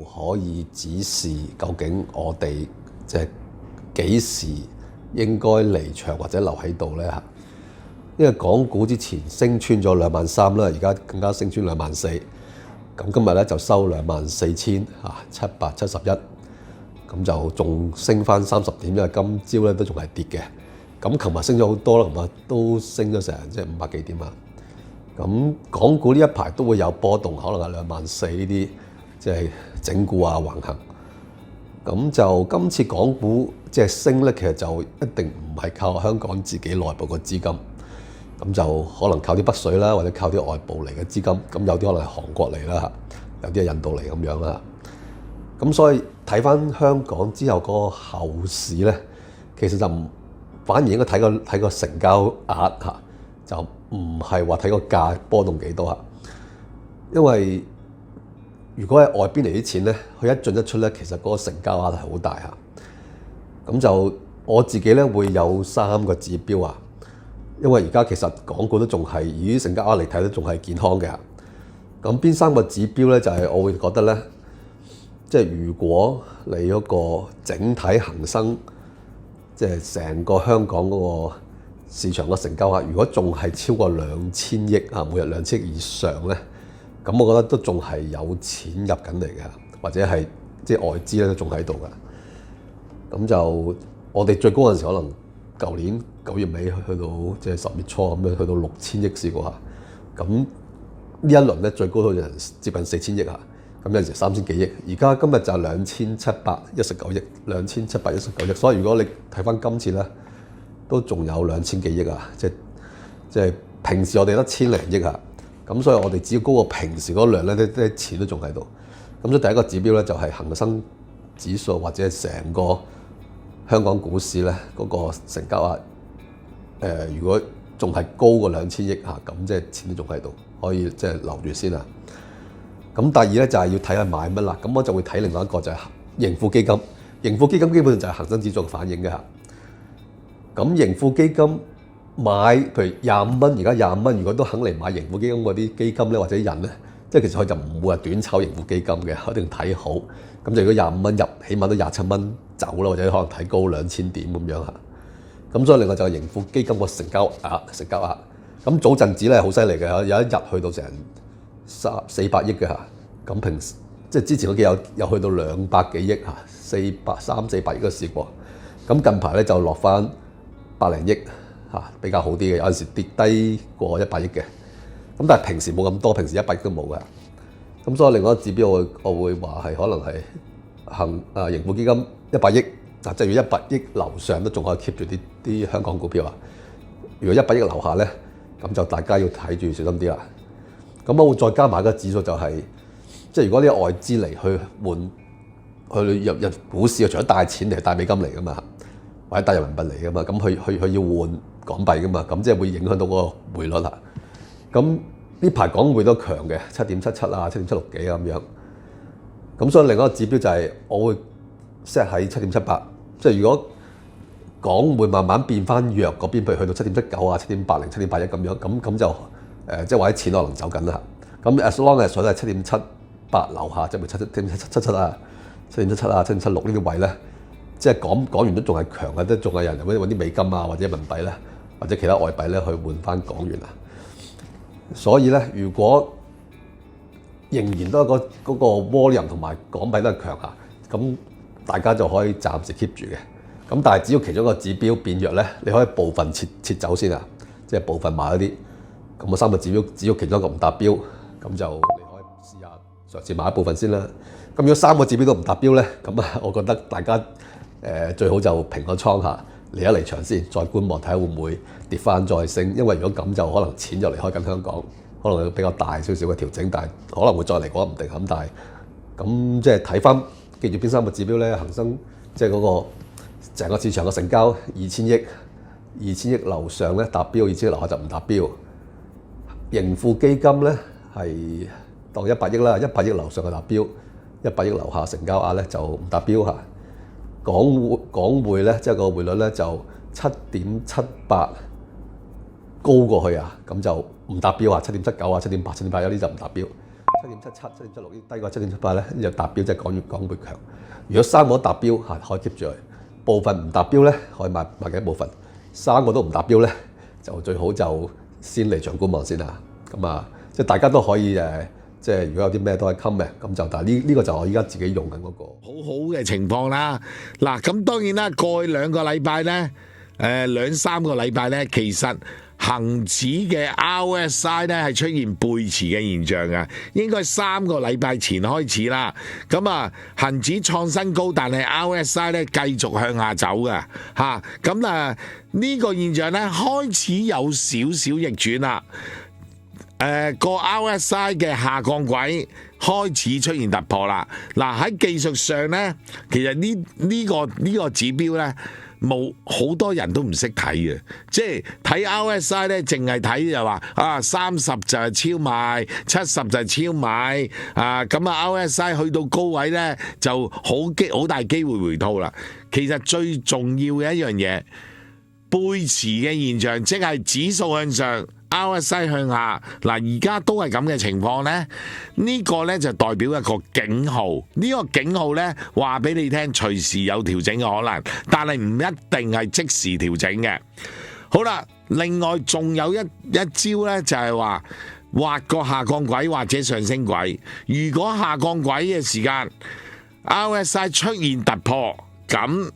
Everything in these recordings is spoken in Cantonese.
可以指示究竟我哋即係幾時應該離場或者留喺度呢？嚇。因為港股之前升穿咗23,000啦，而家更加升穿24,000。咁今日咧就收24,771，咁就仲升翻30點，因為今朝咧都仲係跌嘅。咁琴日升咗好多啦，琴日都升咗成即係500幾點啊。咁港股呢一排都會有波動，可能係24,000呢啲即係整固啊橫行。咁就今次港股即係升咧，其實就一定唔係靠香港自己內部嘅資金。咁就可能靠啲北水啦，或者靠啲外部嚟嘅資金。咁有啲可能係韓國嚟啦，有啲係印度嚟咁樣啦。咁所以睇翻香港之後嗰個後市咧，其實就反而應該睇個成交額嚇，就唔係話睇個價波動幾多嚇。因為如果係外邊嚟啲錢咧，佢一進一出咧，其實嗰個成交額係好大嚇。咁就我自己咧會有3個指標啊。因為而家其實港股都仲係以成交額嚟睇都仲係健康嘅。咁邊3個指標咧，就係我會覺得咧，即係如果你嗰個整體恒生，即係成個香港嗰個市場嘅成交額，如果仲係超過2000億啊，每日2000億以上咧，咁我覺得都仲係有錢入緊嚟嘅，或者係即係外資咧都仲喺度嘅。咁就我哋最高嗰陣時可能舊年9月尾去到即係10月初咁樣，去到6000億試過嚇。咁呢一輪咧最高都有人接近4000億嚇。咁有陣時3000幾億，而家今日就2719億，2719億。所以如果你睇翻今次咧，都仲有2000幾億啊！即係平時我哋得1000零億啊。咁所以我哋只要高過平時嗰量咧，啲錢都仲喺度。咁所以第一個指標咧就係恒生指數或者係成個香港股市咧嗰個成交額，如果仲係高過2000億嚇，咁即係錢都仲喺度，可以即係留住先啊。咁第二咧就係要睇下買乜啦。咁我就會睇另外一個就係盈富基金。盈富基金基本上就係恒生指數嘅反應嘅嚇。咁盈富基金買譬如25蚊，而家25蚊，如果都肯嚟買盈富基金嗰啲基金咧或者人咧，即係其實佢就唔會話短炒盈富基金嘅，一定睇好。咁就如果25蚊入，起碼都27蚊走啦，或者可能睇高2000點咁樣嚇。咁所以另外就係盈富基金個成交額。咁早陣子咧好犀利嘅，有一日去到成400億嘅嚇。咁平時即係之前嗰幾有去到200幾億嚇，300-400億都試過。咁近排咧就落翻百零億嚇，比較好啲嘅。有陣時跌低過100億嘅。咁但係平時冇咁多，平時100億都冇嘅。咁所以另外一個指標我會話係可能係盈富基金100億啊，即係如果100億樓上都仲可以 keep 住啲香港股票啊。如果100億樓下咧，咁就大家要睇住小心啲啦。咁我會再加埋個指數就係，即係如果啲外資嚟去換去入股市，除咗帶錢嚟帶美金嚟噶嘛，或者帶人民幣嚟噶嘛，咁佢要換港幣噶嘛，咁即係會影響到嗰個匯率啦。咁呢排港匯都強嘅，7.77啊，7.76幾咁樣。咁所以另外一個指標就係我會 set 喺7.78，即係如果港匯慢慢變翻弱嗰邊，譬如去到7.79啊、7.80、7.81咁樣，咁就即係或者錢可能走緊啦。咁 as long as 都係7.78樓下，即係7.77啊、7.77啊、7.76呢啲位咧，即係港元都仲係強嘅，都仲係人揾啲美金啊或者人民幣咧，或者其他外幣咧去換翻港元啊。所以咧，如果仍然都係嗰個 volume 同埋港幣都係強下，咁大家就可以暫時 keep 住嘅。咁但係只要其中一個指標變弱咧，你可以部分撤走先啊，即係部分買一啲。咁3個指標，只要其中一個唔達標，咁就你可以試下嘗試買一部分先啦。咁如果3個指標都唔達標咧，咁我覺得大家最好就平個倉下，離場先，再觀望睇下會唔會跌翻再升。因為如果咁就可能錢就離開緊香港，可能會比較大少少嘅調整，但係可能會再嚟講唔定咁。但係咁即係睇翻，記住邊3個指標咧？恒生即係嗰個成個市場嘅成交2000億樓上咧達標，2000億樓下就唔達標。盈富基金咧係當100億啦，100億樓上嘅達標，100億樓下成交額咧就唔達標嚇。港匯咧即係個匯率咧就7.78高過去啊，咁就唔達標啊，7.79啊、7.8、7.81呢就唔達標。7.77、7.76低過7.78咧，就達標，即係港匯強。如果三個都達標嚇，可以 keep 住佢；部分唔達標咧，可以買幾部分；三個都唔達標咧，就最好就先離場觀望先啦。咁啊，即係大家都可以即係如果有啲咩都係 comment 咁就，但係呢個就我依家自己用緊嗰個好好嘅情況啦。嗱，咁當然啦，過去2個禮拜咧，2-3個禮拜咧，其實恒指嘅 RSI 咧係出現背馳嘅現象嘅，應該3個禮拜前開始啦。咁啊，恒指創新高，但係 RSI 咧繼續向下走嘅嚇。咁呢個現象咧開始有少少逆轉啦。個 RSI 嘅下降軌開始出現突破啦。嗱，喺技術上咧，其實呢個指標咧，冇好多人都唔識睇嘅，即係睇 RSI 咧，淨係睇就話30就係超賣，70就係超買咁RSI 去到高位咧就好大機會回吐啦。其實最重要嘅一樣嘢，背馳嘅現象，即係指數向上，RSI 向下，嗱而家都係咁嘅情況呢。呢個呢就代表一個警號，呢個警號呢話俾你聽，隨時有調整嘅可能，但係唔一定係即時調整嘅。好啦，另外仲有一招呢，就係話畫個下降軌或者上升軌。如果下降軌嘅時間 RSI 出現突破，咁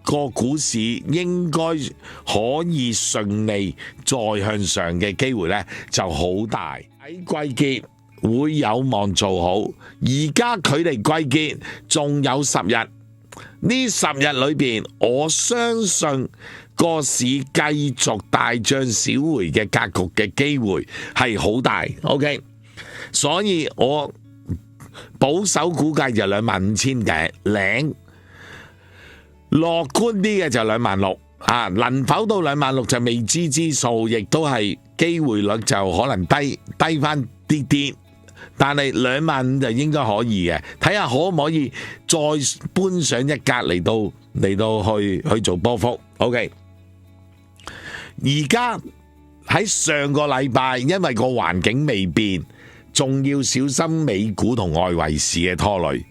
個股市應該可以順利再向上嘅機會呢就好大。喺季結會有望做好，而家距離季結仲有10日，呢10日裏邊，我相信個市繼續大漲小回嘅格局嘅機會係好大。OK， 所以我保守估計就25,000嘅零。樂觀啲嘅就26,000能否到26,000就未知之數，亦都係機會率就可能低翻啲，但係25,000就應該可以嘅，睇下可唔可以再搬上一格嚟到去做波幅。OK， 而家喺上個禮拜，因為個環境未變，仲要小心美股同外圍市嘅拖累。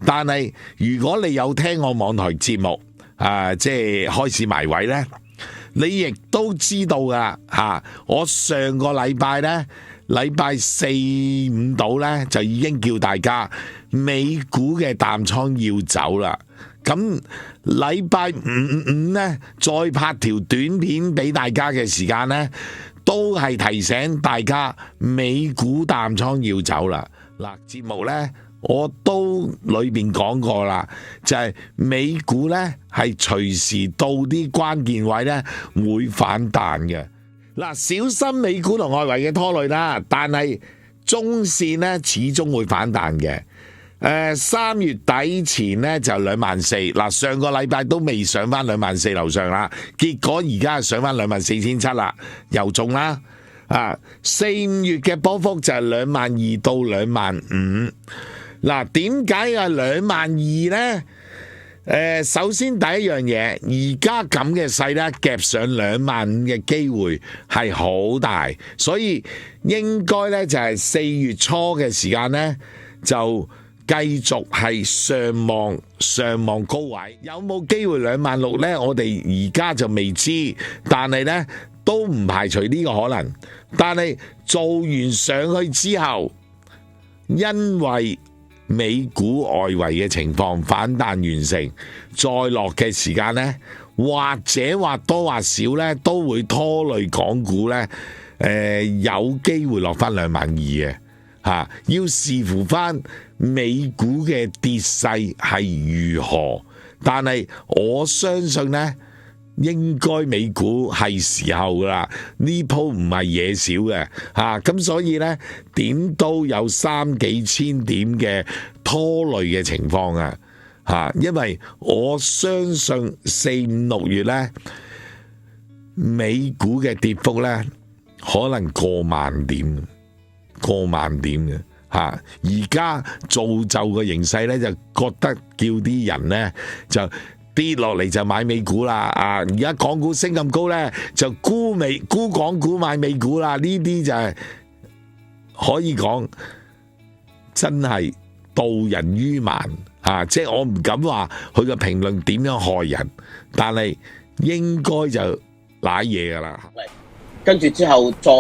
但係如果你有聽我網台節目即係開市埋位呢，你亦都知道噶我上個禮拜呢，禮拜4、5度呢，就已經叫大家美股嘅淡倉要走啦。咁禮拜5呢，再拍條短片俾大家嘅時間呢，都係提醒大家美股淡倉要走啦。嗱，節目呢，我都裏邊講過啦，就係美股呢係隨時到啲關鍵位呢會反彈嘅。嗱，小心美股同外圍嘅拖累啦，但係中線呢始終會反彈嘅。3月底前呢就24,000，嗱上個禮拜都未上翻24,000樓上啦，結果而家上翻24,700啦，又中啦。4、5月嘅波幅就係22,000到25,000。嗱，點解22,000呢？首先第一樣嘢，而家咁嘅勢咧，夾上25,000嘅機會係好大，所以應該咧就係4月初嘅時間咧，就繼續係上望高位。有冇機會26,000呢？我哋而家就未知，但係咧都唔排除呢個可能。但係做完上去之後，因為美股外圍嘅情況反彈完成，再落嘅時間呢，或者或多或少呢，都會拖累港股呢。有機會落翻22,000嘅嚇，要視乎翻美股嘅跌勢係如何。但係我相信呢，應該美股係時候噶啦，呢鋪唔係嘢少嘅咁所以呢，點都有3、幾千點嘅拖累嘅情況因為我相信4、5、6月呢，美股嘅跌幅呢，可能過萬點嘅而家造就嘅形勢呢，就覺得叫啲人呢，就跌落嚟就買美股啦，而家港股升咁高呢，就沽港股買美股啦，呢啲就係可以講真係導人於盲啊！即係我唔敢話佢嘅評論點樣害人，但係應該就瀨嘢㗎啦。跟住之後再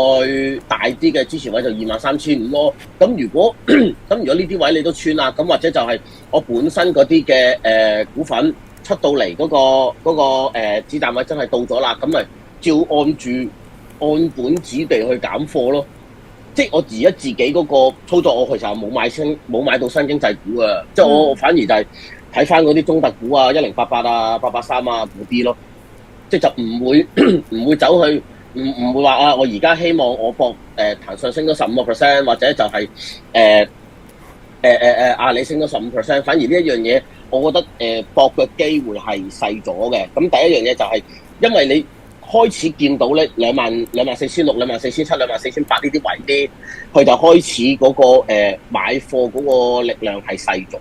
大啲嘅支持位就23,500咯。咁如果呢啲位你都穿啦，咁或者就係我本身嗰啲嘅股份出到嚟嗰個子彈位真係到咗啦，咁咪照按本子地去減貨咯。即係我而家自己嗰個操作，我其實冇買到新經濟股啊。即係我反而就係睇翻嗰啲中特股啊，1088啊、883啊嗰啲咯。即係就唔會走去。唔會話啊！我而家希望我博騰訊升咗15%，或者就係阿里升咗15%。反而呢一樣嘢，我覺得博嘅機會係細咗嘅。咁第一樣嘢就係因為你開始見到咧24,600、24,700、24,800呢啲位啲，佢就開始嗰個買貨嗰個力量係細咗。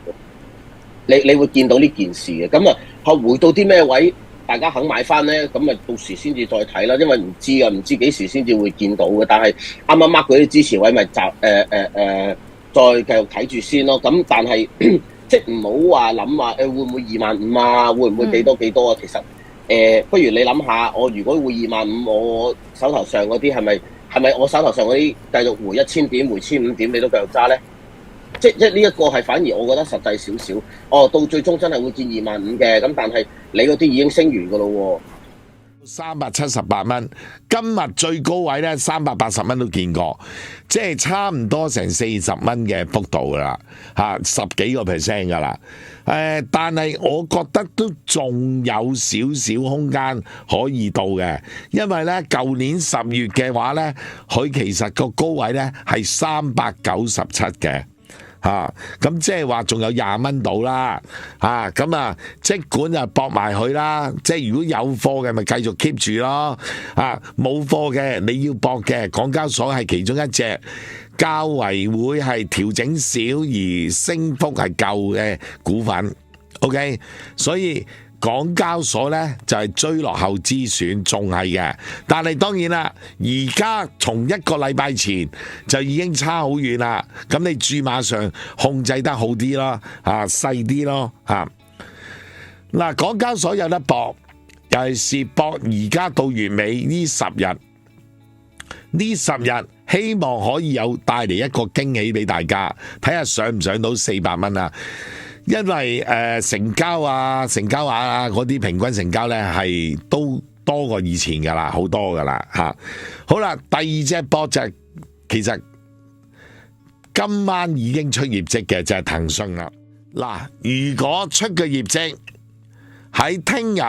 你會見到呢件事嘅。咁啊，回到啲咩位？大家肯買翻咧，咁咪到時先至再睇啦，因為唔知幾時先至會見到嘅。但係啱啱 mark 嗰啲支持位，咪再繼續睇住先咯。咁但係即係唔好話諗話會唔會25,000啊？會唔會幾多啊？其實不如你諗下，我如果會25,000，我手頭上嗰啲係咪我手頭上嗰啲繼續回1000點、回1500點，你都繼續揸咧？即呢一個係反而我覺得實際少少。到最終真係會見25,000嘅，咁但係你嗰啲已經升完㗎咯喎。378蚊，今日最高位咧380蚊都見過，即係差唔多成40蚊嘅幅度㗎啦，10幾個%㗎啦。但係我覺得都仲有少少空間可以到嘅，因為咧舊年10月嘅話咧，佢其實個高位咧係397嘅。咁即係話仲有20蚊到啦，咁啊即管就搏埋佢啦，即係如果有貨嘅咪繼續 keep 住咯，冇貨嘅你要搏嘅，港交所係其中一隻較為會係調整少而升幅係夠嘅股份 ，OK， 所以港交所呢就係追落後之選，仲係嘅。但係當然啦，而家從一個禮拜前就已經差好遠啦。咁你注碼上控制得好啲咯，細啲咯，嗱，港交所有得搏，尤其是搏而家到月尾呢10日，呢10日希望可以有帶嚟一個驚喜俾大家，睇下上唔上到400蚊啊！因為成交額嗰啲平均成交呢係都多過以前噶啦，好多噶啦嚇。好啦，第二隻波就係其實今晚已經出業績嘅就係騰訊啦。嗱，如果出嘅業績喺聽日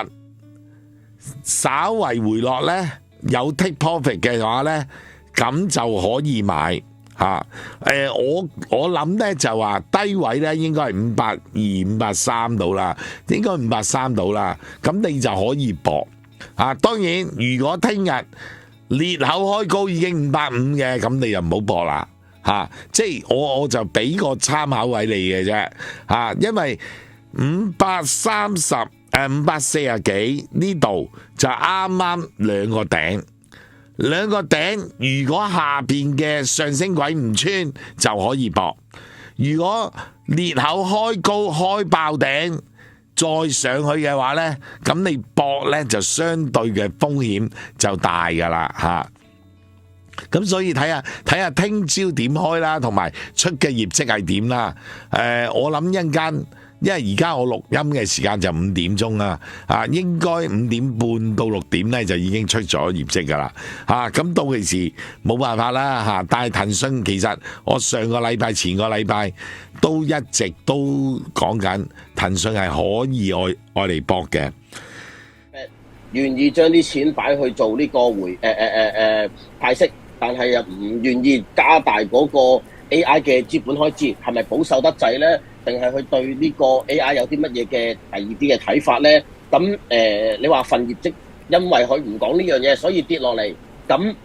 稍為回落呢，有 take profit 嘅話呢，咁就可以買。我諗咧就話低位咧應該係520、530到啦，應該530到啦，咁你就可以搏。當然如果聽日裂口開高已經550嘅，咁你就唔好搏啦。即係我就俾個參考位你嘅啫。因為530、540幾呢度就啱啱兩個頂，如果下邊嘅上升軌唔穿就可以搏。如果裂口開高開爆頂再上去嘅話呢，咁你搏呢就相對嘅風險就大噶啦。咁所以睇下聽朝點開啦，同埋出嘅業績係點啦。我諗一陣間。因為而家我錄音嘅時間就5點鐘啦，應該5點半到6點咧就已經出咗業績噶啦，咁到其時冇辦法啦，但係騰訊其實我上個禮拜、前個禮拜都一直都講緊騰訊係可以愛嚟搏嘅，願意將啲錢擺去做呢個派息，但係又唔願意加大嗰個 AI 嘅資本開支，係咪保守得滯呢？定係佢對呢個 AI 有啲乜嘢嘅第二啲嘅睇法呢？咁你話份業績因為佢唔講呢樣嘢，所以跌落嚟，咁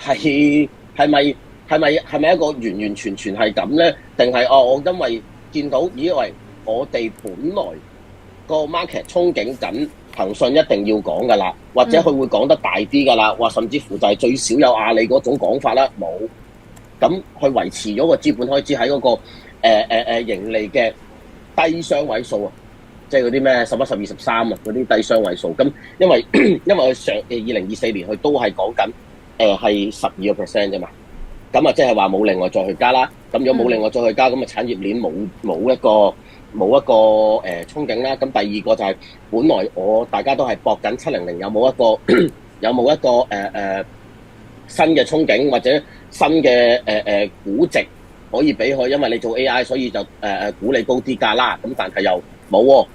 係咪一個完完全全係咁呢？定係我因為見到以為我哋本來個 market 憧憬緊騰訊一定要講噶啦，或者佢會講得大啲噶啦，或甚至乎就係最少有阿里嗰種講法啦，冇。咁佢維持咗個資本開支喺嗰個盈利嘅低雙位數啊，即係嗰啲咩11、12、13啊，嗰啲低雙位數。咁因為佢上2024年佢都係講緊係12% 啫嘛。咁啊，即係話冇另外再去加啦。咁如果冇另外再去加，咁啊產業鏈冇一個憧憬啦。咁第二個就係本來大家都係搏緊700有冇一個新嘅憧憬或者新嘅估值可以俾佢，因為你做 AI，所以就估你高啲價啦。咁但係又冇喎，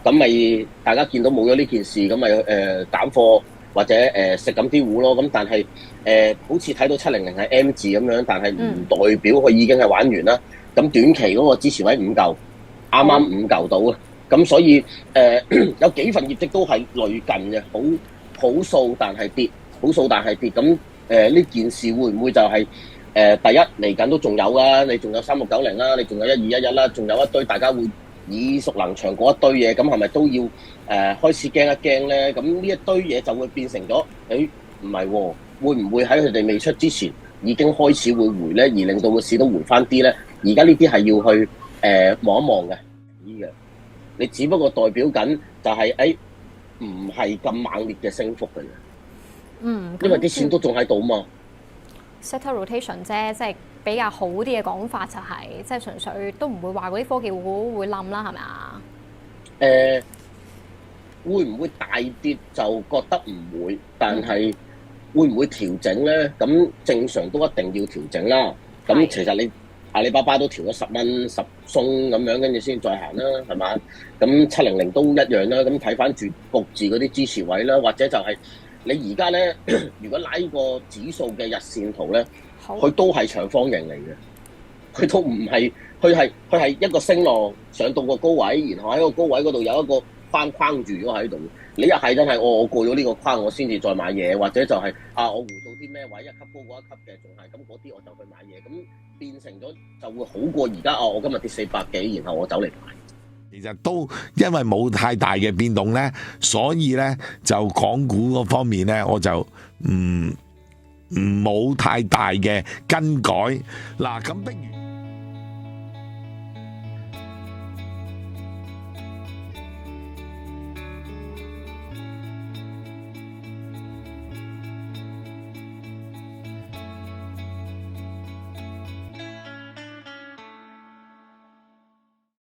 咁咪大家見到冇咗呢件事，咁咪減貨或者食緊啲糊咯。咁但係好似睇到700係 M 字咁樣，但係唔代表佢已經係玩完啦。咁短期嗰個支持位5嚿，啱啱5嚿到啊。咁所以有幾份業績都係類近嘅，好數但係跌，好數但係跌。咁呢件事會唔會就係第一嚟緊都仲有啊？你仲有3690啦，你仲有1211啦，仲有一堆大家會耳熟能詳嗰一堆嘢，咁係咪都要開始驚一驚咧？咁呢一堆嘢就會變成咗，唔係喎，會唔會喺佢哋未出之前已經開始會回咧，而令到個市都回翻啲咧？而家呢啲係要去望一望嘅，你只不過代表緊就係唔係咁猛烈嘅升幅嘅啫。因為啲錢都仲喺度嘛。sector rotation 啫，即係比較好啲嘅講法就係，即係純粹都唔會話嗰啲科技股會冧啦，係咪啊？會唔會大跌就覺得唔會，但係會唔會調整咧？咁正常都一定要調整啦。咁其實你阿里巴巴都調咗10蚊10鬆咁樣，跟住先再行啦，係嘛？咁700都一樣啦。咁睇翻住各自嗰啲支持位啦，或者就係你而家咧，如果拉個指數嘅日線圖咧，佢都係長方形嚟嘅，佢都唔係，佢係一個升浪上到個高位，然後喺個高位嗰度有一個框住咗喺度。你又係真係我過咗呢個框，我先至再買嘢，或者就係我回到啲咩位一級高過一級嘅，仲係咁嗰啲我就去買嘢，咁變成咗就會好過而家我今日跌400幾，然後我走嚟買。其實都因為冇太大嘅變動呢，所以呢就港股嗰方面呢，我就唔冇太大嘅更改。嗱，咁不如。